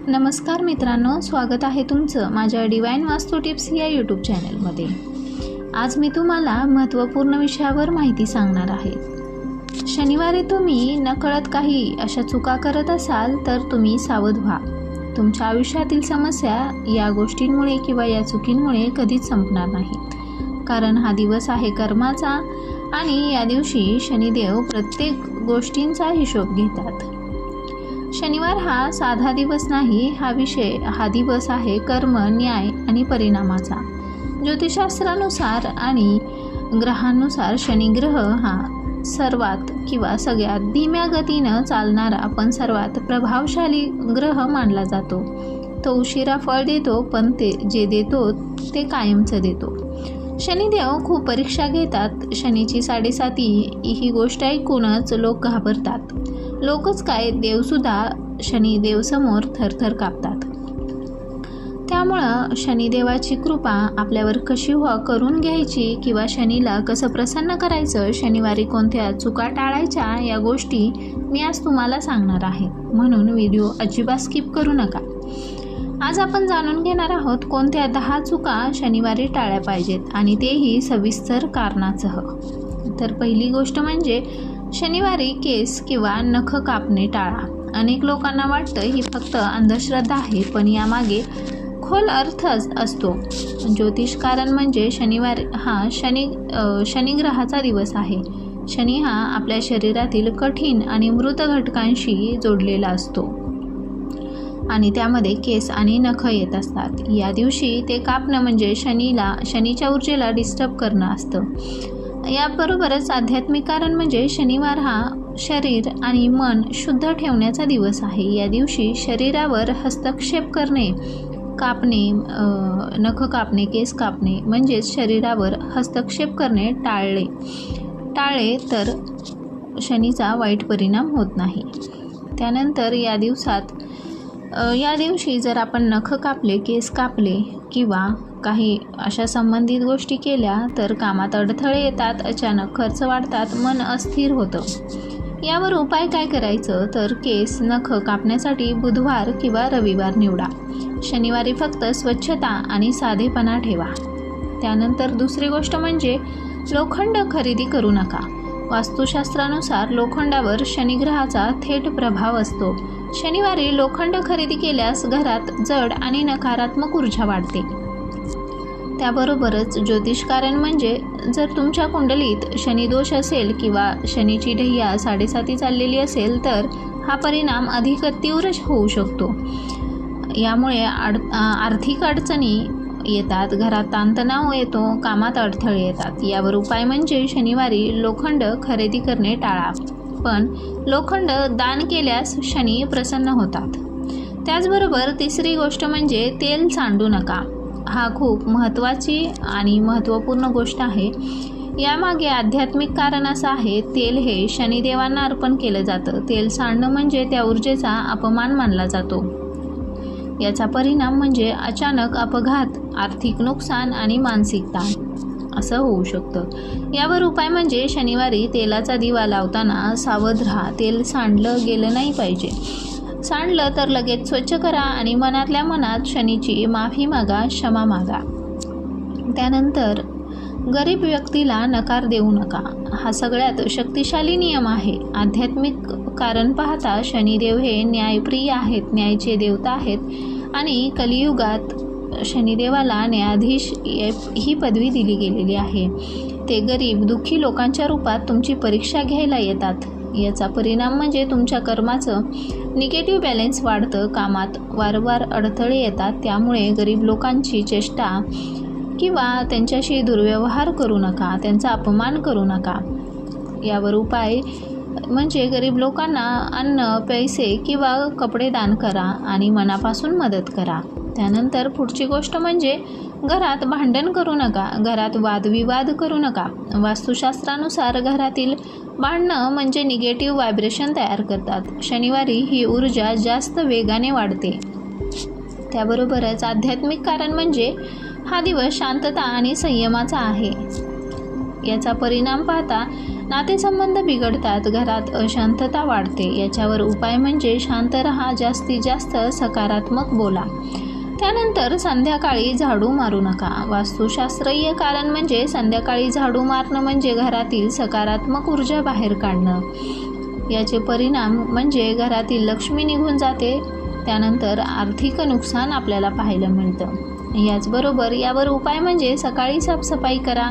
नमस्कार मित्रांनो, स्वागत आहे तुमचं माझ्या डिवाइन वास्तू टिप्स या यूट्यूब चॅनलमध्ये। आज मी तुम्हाला महत्त्वपूर्ण विषयावर माहिती सांगणार आहे। शनिवारी तुम्ही नकळत काही अशा चुका करत असाल तर तुम्ही सावध व्हा। तुमच्या आयुष्यातील समस्या या गोष्टींमुळे किंवा या चुकींमुळे कधीच संपणार नाहीत, कारण हा दिवस आहे कर्माचा आणि या दिवशी शनिदेव प्रत्येक गोष्टींचा हिशोब घेतात। शनिवार हा साधा दिवस नाही, हा दिवस आहे कर्म, न्याय आणि परिणामाचा। ज्योतिषशास्त्रानुसार आणि ग्रहांनुसार शनिग्रह हा सर्वात किंवा सगळ्यात धीम्या गतीनं चालणारा पण सर्वात प्रभावशाली ग्रह मानला जातो। तो उशिरा फळ देतो, पण जे देतो ते कायमचं देतो। शनिदेव खूप परीक्षा घेतात। शनीची 7.5 ही गोष्ट ऐकूनच लोक घाबरतात। लोकच काय, देवसुद्धा शनिदेवसमोर थरथर कापतात। त्यामुळं शनिदेवाची कृपा आपल्यावर कशी करून घ्यायची किंवा शनीला कसं प्रसन्न करायचं, शनिवारी कोणत्या चुका टाळायच्या, या गोष्टी मी आज तुम्हाला सांगणार आहे। म्हणून व्हिडिओ अजिबात स्किप करू नका। आज आपण जाणून घेणार आहोत कोणत्या 10 चुका शनिवारी टाळल्या पाहिजेत आणि तेही सविस्तर कारणासह। तर पहिली गोष्ट म्हणजे शनिवारी केस किंवा नख कापणे टाळा। अनेक लोकांना वाटतं ही फक्त अंधश्रद्धा आहे, पण यामागे खोल अर्थ असतो। ज्योतिषकारण म्हणजे शनिवार हा शनिग्रहाचा दिवस आहे। शनी हा आपल्या शरीरातील कठीण आणि मृत घटकांशी जोडलेला असतो आणि त्यामध्ये केस आणि नख येत असतात। या दिवशी ते कापणं म्हणजे शनीच्या ऊर्जेला डिस्टर्ब करणं असतं। याबरोबरच आध्यात्मिक कारण म्हणजे शनिवार हा शरीर आणि मन शुद्ध ठेवण्याचा दिवस आहे। या दिवशी शरीरावर हस्तक्षेप करणे, नख कापणे, केस कापणे म्हणजेच शरीरावर हस्तक्षेप करणे टाळले तर शनीचा वाईट परिणाम होत नाही। त्यानंतर या दिवशी जर आपण नख कापले, केस कापले किंवा काही अशा संबंधित गोष्टी केल्या तर कामात अडथळे येतात, अचानक खर्च वाढतात, मन अस्थिर होतं। यावर उपाय काय करायचं तर केस नख कापण्यासाठी बुधवार किंवा रविवार निवडा। शनिवारी फक्त स्वच्छता आणि साधेपणा ठेवा। त्यानंतर दुसरी गोष्ट म्हणजे लोखंड खरेदी करू नका। वास्तुशास्त्रानुसार लोखंडावर शनिग्रहाचा थेट प्रभाव असतो। शनिवारी लोखंड खरेदी केल्यास घरात जड आणि नकारात्मक ऊर्जा वाढते। त्याबरोबरच ज्योतिषकारण म्हणजे जर तुमच्या कुंडलीत शनिदोष असेल किंवा शनीची ढैया 7.5 चाललेली असेल तर हा परिणाम अधिक तीव्र होऊ शकतो। यामुळे आर्थिक अडचणी येतात, घरात ताणतणाव येतो, कामात अडथळे येतात। यावर उपाय म्हणजे शनिवारी लोखंड खरेदी करणे टाळा, पण लोखंड दान केल्यास शनी प्रसन्न होतात। त्याचबरोबर तिसरी गोष्ट म्हणजे तेल सांडू नका। हा खूप महत्त्वाची आणि महत्त्वपूर्ण गोष्ट आहे। यामागे आध्यात्मिक कारण असं आहे, तेल हे शनिदेवांना अर्पण केलं जातं। तेल सांडणं म्हणजे त्या ऊर्जेचा अपमान मानला जातो। याचा परिणाम म्हणजे अचानक अपघात, आर्थिक नुकसान आणि मानसिक ताण असं होऊ शकतं। यावर उपाय म्हणजे शनिवारी तेलाचा दिवा लावताना सावध राहा। तेल सांडलं गेलं नाही पाहिजे। सांडलं तर लगेच स्वच्छ करा आणि मनातल्या मनात शनीची माफी मागा, क्षमा मागा। त्यानंतर गरीब व्यक्तीला नकार देऊ नका। हा सगळ्यात शक्तिशाली नियम आहे। आध्यात्मिक कारण पाहता शनिदेव हे न्यायप्रिय आहेत, न्यायाचे देवता आहेत आणि कलियुगात शनिदेवाला न्यायाधीश ही पदवी दिली गेलेली आहे। ते गरीब दुःखी लोकांच्या रूपात तुमची परीक्षा घ्यायला येतात। याचा परिणाम म्हणजे तुमच्या कर्माचं निगेटिव्ह बॅलन्स वाढतं, कामात वारंवार अडथळे येतात। त्यामुळे गरीब लोकांची चेष्टा किंवा त्यांच्याशी दुर्व्यवहार करू नका, त्यांचा अपमान करू नका। यावर उपाय म्हणजे गरीब लोकांना अन्न, पैसे किंवा कपडे दान करा आणि मनापासून मदत करा। त्यानंतर पुढची गोष्ट म्हणजे घरात भांडण करू नका, घरात वादविवाद करू नका। वास्तुशास्त्रानुसार घरातील भांडणं म्हणजे निगेटिव्ह व्हायब्रेशन तयार करतात। शनिवारी ही ऊर्जा जास्त वेगाने वाढते। त्याबरोबरच आध्यात्मिक कारण म्हणजे हा दिवस शांतता आणि संयमाचा आहे। याचा परिणाम पाहता नातेसंबंध बिघडतात, घरात अशांतता वाढते. याच्यावर उपाय म्हणजे शांत रहा, जास्तीत जास्त सकारात्मक बोला. त्यानंतर संध्याकाळी झाडू मारू नका. वास्तुशास्त्रीय कारण म्हणजे संध्याकाळी झाडू मारणं म्हणजे घरातील सकारात्मक ऊर्जा बाहेर काढणं. याचे परिणाम म्हणजे घरातील लक्ष्मी निघून जाते. त्यानंतर आर्थिक नुकसान आपल्याला पाहायला मिळतं. याचबरोबर यावर उपाय म्हणजे सकाळी साफसफाई करा,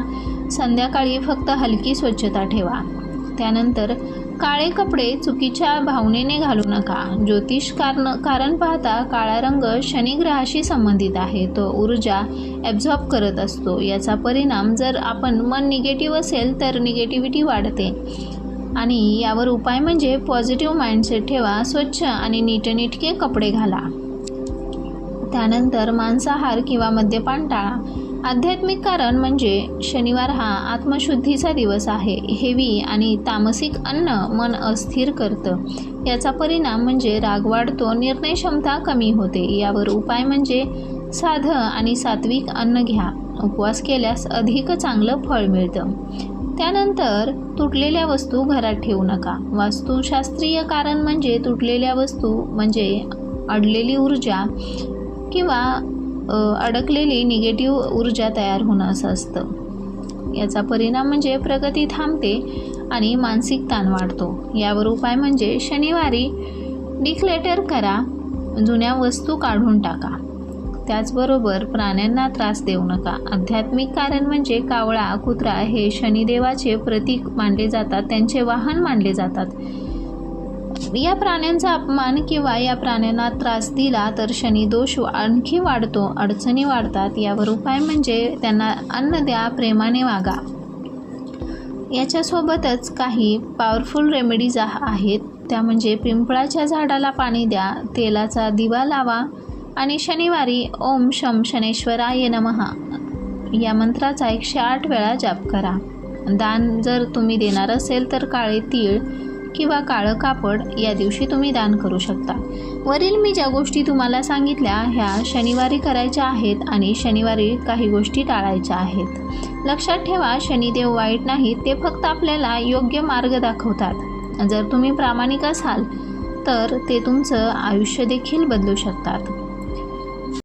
संध्याकाळी फक्त हलकी स्वच्छता ठेवा. त्यानंतर काळे कपडे चुकीच्या भावनेने घालू नका. ज्योतिष कारण पाहता काळा रंग शनिग्रहाशी संबंधित आहे. तो ऊर्जा ॲब्झॉर्ब करत असतो. याचा परिणाम जर आपण मन निगेटिव्ह असेल तर निगेटिव्हिटी वाढते. आणि यावर उपाय म्हणजे पॉझिटिव्ह माइंडसेट ठेवा, स्वच्छ आणि नीटनेटके कपडे घाला. त्यानंतर मांसाहार किंवा मद्यपान टाळा. आध्यात्मिक कारण म्हणजे शनिवार हा आत्मशुद्धीचा दिवस आहे. हेवी आणि तामसिक अन्न मन अस्थिर करतं. याचा परिणाम म्हणजे राग वाढतो, निर्णय क्षमता कमी होते. यावर उपाय म्हणजे साधं आणि सात्विक अन्न घ्या. उपवास केल्यास अधिक चांगलं फळ मिळतं. त्यानंतर तुटलेल्या वस्तू घरात ठेवू नका. वास्तुशास्त्रीय कारण म्हणजे तुटलेल्या वस्तू म्हणजे अडलेली ऊर्जा किंवा अडकलेली निगेटिव्ह ऊर्जा तयार होणं असं असतं. याचा परिणाम म्हणजे प्रगती थांबते आणि मानसिक ताण वाढतो. यावर उपाय म्हणजे शनिवारी डिक्लेटर करा, जुन्या वस्तू काढून टाका. त्याचबरोबर प्राण्यांना त्रास देऊ नका. आध्यात्मिक कारण म्हणजे कावळा, कुत्रा हे शनिदेवाचे प्रतीक मानले जातात, त्यांचे वाहन मानले जातात. या प्राण्यांचा अपमान किंवा या प्राण्यांना त्रास दिला तर शनिदोष आणखी वाढतो, अडचणी वाढतात. यावर उपाय म्हणजे त्यांना अन्न द्या, प्रेमाने वागा. याच्यासोबतच काही पॉवरफुल रेमेडीज आहेत. त्या म्हणजे पिंपळाच्या झाडाला पाणी द्या, तेलाचा दिवा लावा आणि शनिवारी ओम शम शनेश्वराय नमः या मंत्राचा 108 वेळा जाप करा. दान जर तुम्ही देणार असेल तर काळे तीळ किंवा काळं कापड या दिवशी तुम्ही दान करू शकता. वरील मी ज्या गोष्टी तुम्हाला सांगितल्या ह्या शनिवारी करायच्या आहेत आणि शनिवारी काही गोष्टी टाळायच्या आहेत. लक्षात ठेवा, शनिदेव वाईट नाहीत, ते फक्त आपल्याला योग्य मार्ग दाखवतात. जर तुम्ही प्रामाणिक असाल तर ते तुमचं आयुष्य देखील बदलू शकतात.